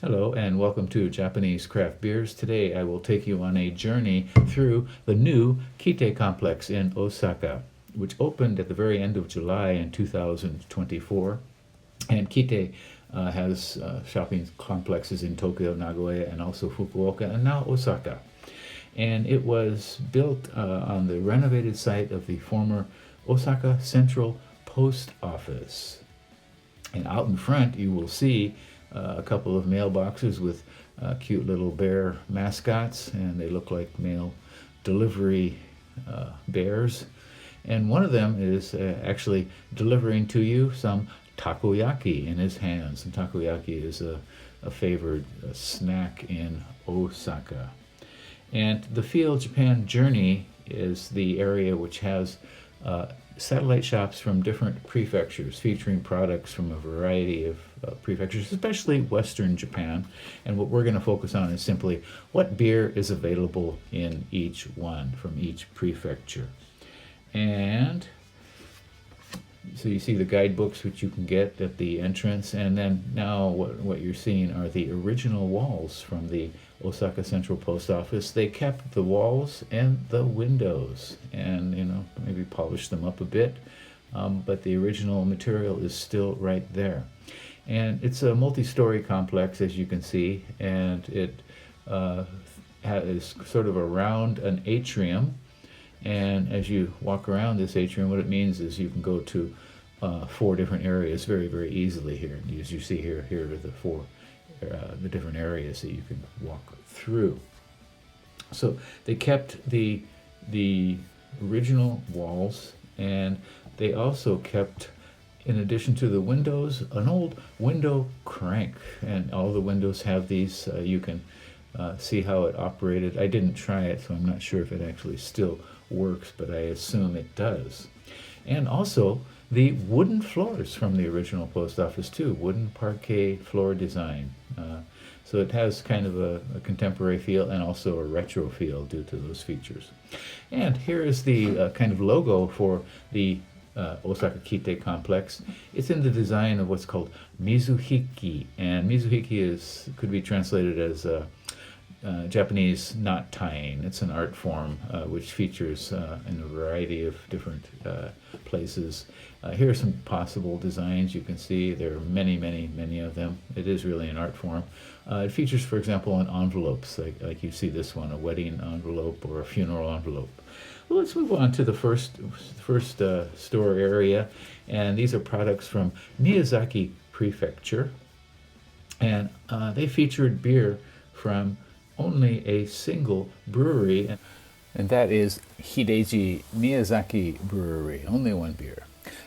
Hello and welcome to Japanese Craft Beers. Today I will take you on a journey through the new KITTE complex in Osaka, which opened at the very end of July in 2024. And KITTE has shopping complexes in Tokyo, Nagoya, and also Fukuoka, and now Osaka. And it was built on the renovated site of the former Osaka Central Post Office. And out in front you will see a couple of mailboxes with cute little bear mascots, and they look like mail delivery bears. And one of them is actually delivering to you some takoyaki in his hands. And takoyaki is a favored snack in Osaka. And the Feel Japan Journey is the area which has satellite shops from different prefectures featuring products from a variety of prefectures, especially Western Japan. And what we're going to focus on is simply what beer is available in each one from each prefecture. And so you see the guidebooks which you can get at the entrance, and then now what you're seeing are the original walls from the Osaka Central Post Office. They kept the walls and the windows and maybe polished them up a bit, but the original material is still right there. And it's a multi-story complex, as you can see, and it is sort of around an atrium. And as you walk around this atrium, what it means is you can go to 4 different areas very, very easily here. And as you see here are the different areas that you can walk through. So they kept the original walls, and they also kept, in addition to the windows, an old window crank. And all the windows have these. You can see how it operated. I didn't try it, so I'm not sure if it actually still works, but I assume it does. And also the wooden floors from the original post office too, wooden parquet floor design. So it has kind of a contemporary feel and also a retro feel due to those features. And here is the kind of logo for the Osaka KITTE complex. It's in the design of what's called mizuhiki, and mizuhiki could be translated as Japanese knot tying. It's an art form which features in a variety of different places. Here are some possible designs. You can see there are many, many, many of them. It is really an art form. It features, for example, on envelopes, like you see this one, a wedding envelope or a funeral envelope. Well, let's move on to the first store area, and these are products from Miyazaki Prefecture, and they featured beer from only a single brewery, and that is Hideji Miyazaki Brewery, only one beer.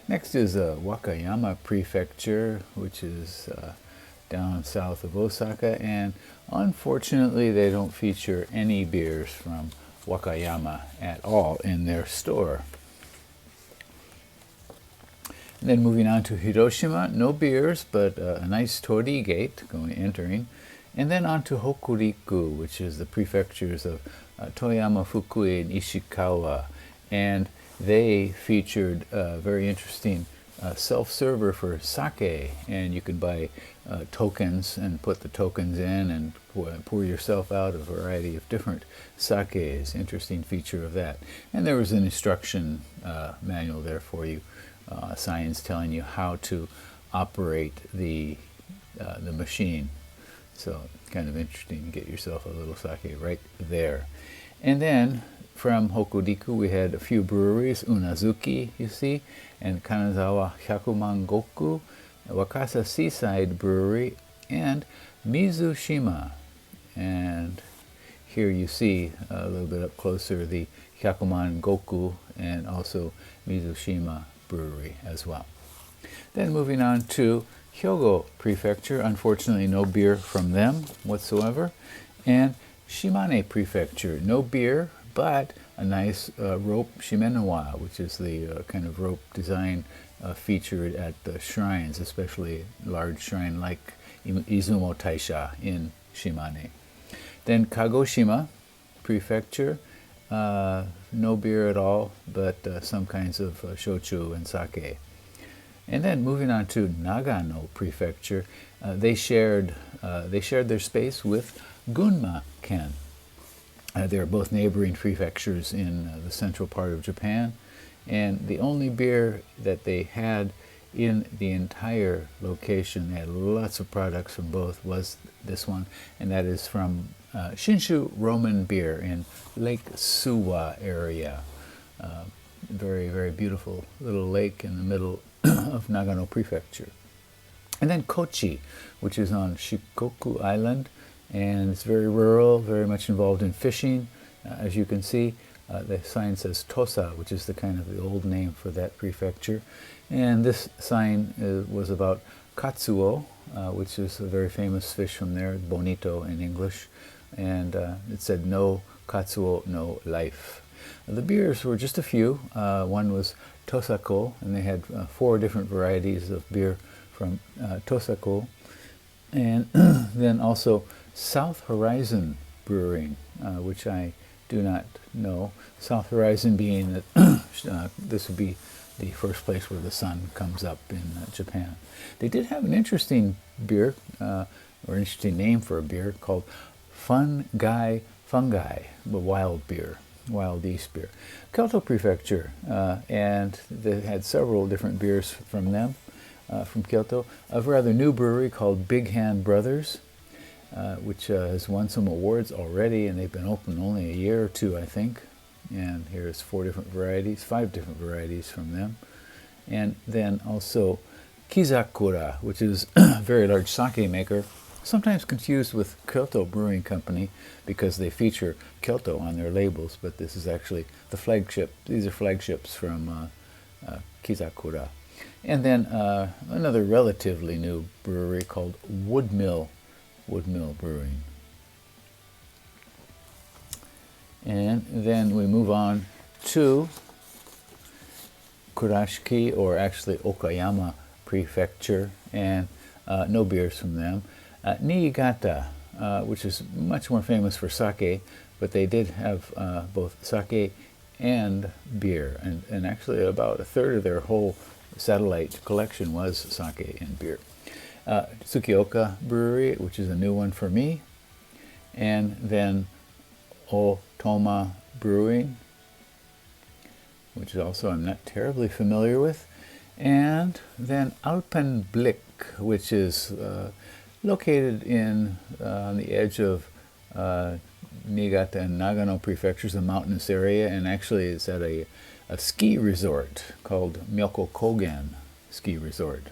Next is Wakayama Prefecture, which is down south of Osaka, and unfortunately they don't feature any beers from Wakayama at all in their store. And then moving on to Hiroshima, no beers, but a nice torii gate entering. And then on to Hokuriku, which is the prefectures of Toyama, Fukui, and Ishikawa. And they featured a very interesting self-server for sake. And you could buy tokens and put the tokens in and pour yourself out a variety of different sakes. Interesting feature of that. And there was an instruction manual there for you, signs telling you how to operate the machine. So kind of interesting. Get yourself a little sake right there. And then from Hokuriku we had a few breweries, Unazuki, you see, and Kanazawa Hyakumangoku, Wakasa Seaside Brewery, and Mizushima. And here you see a little bit up closer the Hyakumangoku and also Mizushima Brewery as well. Then moving on to Hyogo Prefecture, unfortunately no beer from them whatsoever. And Shimane Prefecture, no beer, but a nice rope shimenawa, which is the kind of rope design featured at the shrines, especially large shrine like Izumo Taisha in Shimane. Then Kagoshima Prefecture, no beer at all, but some kinds of shochu and sake. And then moving on to Nagano Prefecture, they shared their space with Gunma-ken. They're both neighboring prefectures in the central part of Japan, and the only beer that they had in the entire location, they had lots of products from both, was this one, and that is from Shinshu Roman Beer in Lake Suwa area. Very, very beautiful little lake in the middle of Nagano Prefecture. And then Kochi, which is on Shikoku Island, and it's very rural, very much involved in fishing. As you can see, the sign says Tosa, which is the old name for that prefecture. And this sign was about katsuo, which is a very famous fish from there, bonito in English. And it said, no katsuo, no life. The beers were just a few. One was Tosako, and they had 4 different varieties of beer from Tosako. And then also South Horizon Brewing, which I do not know. South Horizon being that this would be the first place where the sun comes up in Japan. They did have an interesting beer, or interesting name for a beer, called Fungi, the wild beer. Wild East beer. Kyoto Prefecture, and they had several different beers from them, from Kyoto. A rather new brewery called Big Hand Brothers, which has won some awards already, and they've been open only a year or two, I think. And here's 5 different varieties from them. And then also Kizakura, which is a very large sake maker, sometimes confused with Kyoto Brewing Company because they feature Kyoto on their labels, but this is actually the flagship. These are flagships from Kizakura. And then another relatively new brewery called Woodmill Brewing. And then we move on to Kurashiki, or actually Okayama Prefecture, and no beers from them. Niigata, which is much more famous for sake, but they did have both sake and beer, and actually about 1/3 of their whole satellite collection was sake and beer. Tsukioka Brewery, which is a new one for me, and then Otoma Brewing, which also I'm not terribly familiar with, and then Alpenblick, which is located on the edge of Niigata and Nagano prefectures, a mountainous area, and actually it's at a ski resort called Myoko Kogen Ski Resort.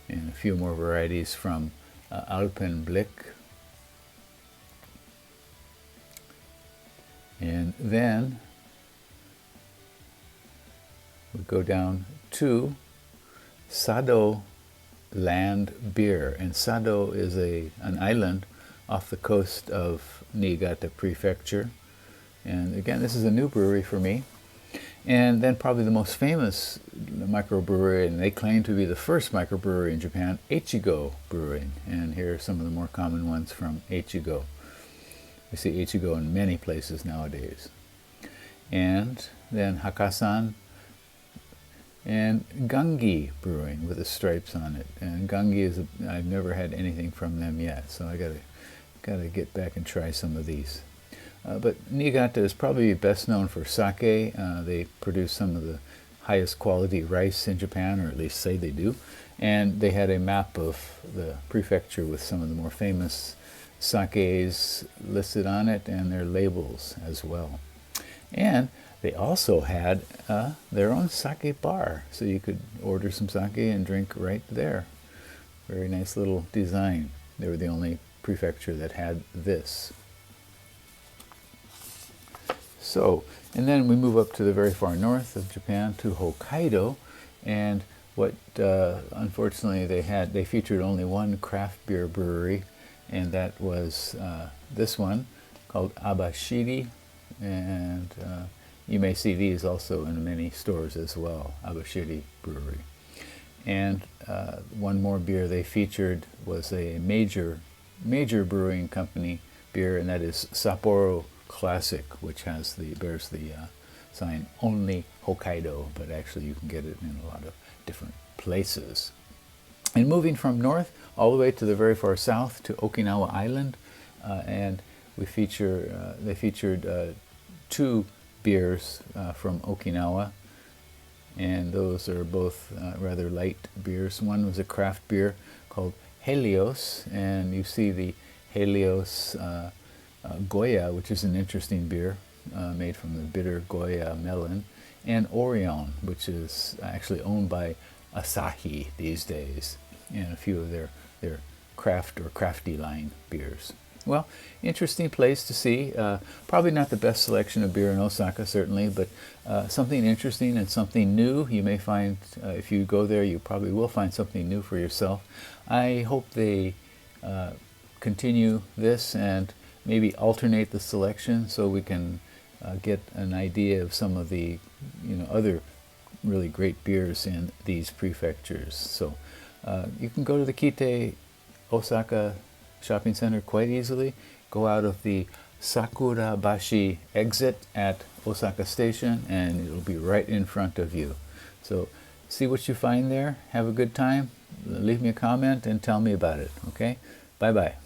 And a few more varieties from Alpenblick. And then we go down to Sado Land Beer, and Sado is an island off the coast of Niigata Prefecture, and again this is a new brewery for me. And then probably the most famous microbrewery, and they claim to be the first microbrewery in Japan, Echigo Brewing, and here are some of the more common ones from Echigo. We see Echigo in many places nowadays. And then Hakasan and Gangi Brewing with the stripes on it. And Gangi I've never had anything from them yet, so I gotta get back and try some of these. But Niigata is probably best known for sake. They produce some of the highest quality rice in Japan, or at least say they do. And they had a map of the prefecture with some of the more famous sakes listed on it and their labels as well. And they also had their own sake bar, so you could order some sake and drink right there. Very nice little design. They were the only prefecture that had this. So, and then we move up to the very far north of Japan to Hokkaido, and what unfortunately they featured only one craft beer brewery, and that was this one called Abashiri, and you may see these also in many stores as well, Abashiri Brewery. And one more beer they featured was a major brewing company beer, and that is Sapporo Classic, which bears the sign only Hokkaido, but actually you can get it in a lot of different places. And moving from north all the way to the very far south to Okinawa Island, and they featured two beers from Okinawa, and those are both rather light beers. One was a craft beer called Helios, and you see the Helios Goya, which is an interesting beer made from the bitter Goya melon, and Orion, which is actually owned by Asahi these days, and a few of their craft or crafty line beers. Well, interesting place to see. Probably not the best selection of beer in Osaka, certainly, but something interesting and something new. You may find, if you go there, you probably will find something new for yourself. I hope they continue this and maybe alternate the selection so we can get an idea of some of the other really great beers in these prefectures. So you can go to the KITTE Osaka shopping center quite easily. Go out of the Sakurabashi exit at Osaka Station and it'll be right in front of you. So see what you find there. Have a good time. Leave me a comment and tell me about it. Okay? Bye-bye.